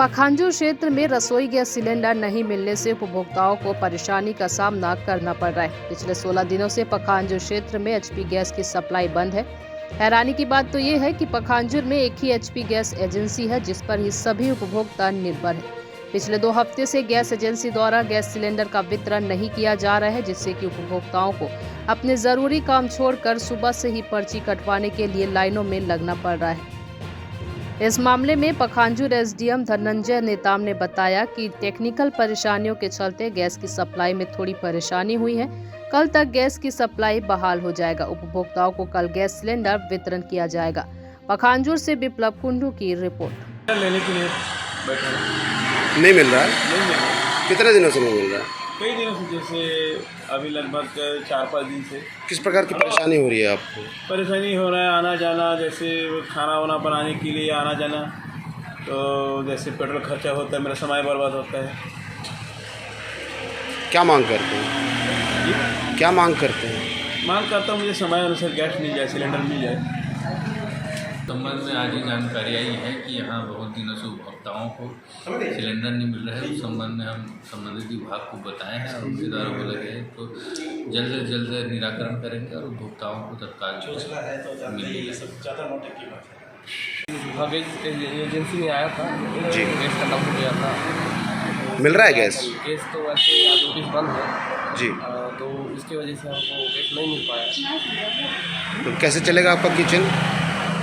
पखांजूर क्षेत्र में रसोई गैस सिलेंडर नहीं मिलने से उपभोक्ताओं को परेशानी का सामना करना पड़ रहा है। पिछले 16 दिनों से पखांजूर क्षेत्र में एचपी गैस की सप्लाई बंद है। हैरानी की बात तो ये है कि पखांजूर में एक ही एचपी गैस एजेंसी है जिस पर ही सभी उपभोक्ता निर्भर है। पिछले 2 हफ्ते से गैस एजेंसी द्वारा गैस सिलेंडर का वितरण नहीं किया जा रहा है, जिससे कि उपभोक्ताओं को अपने जरूरी काम छोड़कर सुबह से ही पर्ची कटवाने के लिए लाइनों में लगना पड़ रहा है। इस मामले में पखांजूर एसडीएम धनंजय नेताम ने बताया कि टेक्निकल परेशानियों के चलते गैस की सप्लाई में थोड़ी परेशानी हुई है। कल तक गैस की सप्लाई बहाल हो जाएगा। उपभोक्ताओं को कल गैस सिलेंडर वितरण किया जाएगा। पखांजूर से विप्लव कुंडू की रिपोर्ट। लेने के लिए बैठे नहीं मिल रहा है? नहीं मिल रहा, कितने दिनों से नहीं मिल रहा है? कई दिनों से, जैसे अभी लगभग 4-5 दिन से। किस प्रकार की परेशानी हो रही है आपको? परेशानी हो रहा है आना जाना, जैसे खाना वाना बनाने के लिए आना जाना, तो जैसे पेट्रोल खर्चा होता है, मेरा समय बर्बाद होता है। क्या मांग करते हैं? क्या मांग करते हैं? मांग करता हूँ मुझे समय अनुसार गैस मिल जाए, सिलेंडर मिल जाए। संबंध में आज ही जानकारी आई है कि यहाँ बहुत दिनों से उपभोक्ताओं को सिलेंडर नहीं मिल रहा है। उस संबंध में हम संबंधित विभाग को बताए हैं और उनके द्वारा बोला गया है तो जल्द से जल्द निराकरण करेंगे और उपभोक्ताओं को तत्काल मिलेगा। हाँ, गैस एजेंसी में आया था जी। गैस खत्म हो गया था। मिल रहा है गैस? गैस तो वैसे आज ऑफिस बंद है जी। तो इसकी वजह से हमको गैस नहीं मिल पाया। तो कैसे चलेगा आपका किचन?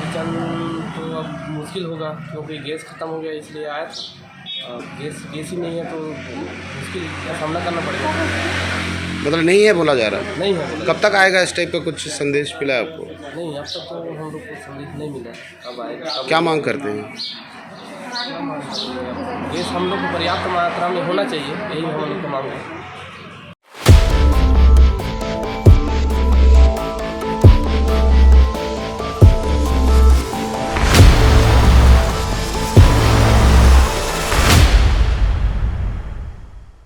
किचन तो अब मुश्किल होगा क्योंकि गैस ख़त्म हो गया, इसलिए आया था। गैस ही नहीं है तो मुश्किल का सामना करना पड़ेगा। मतलब नहीं है बोला जा रहा? नहीं है। कब तक आएगा इस टाइप का कुछ संदेश मिला है आपको? नहीं, अब तक तो हम लोग को संदेश नहीं मिला। अब आएगा। क्या मांग करते हैं? गैस हम लोग को पर्याप्त मात्रा में होना चाहिए, यही हम लोग को मांग है।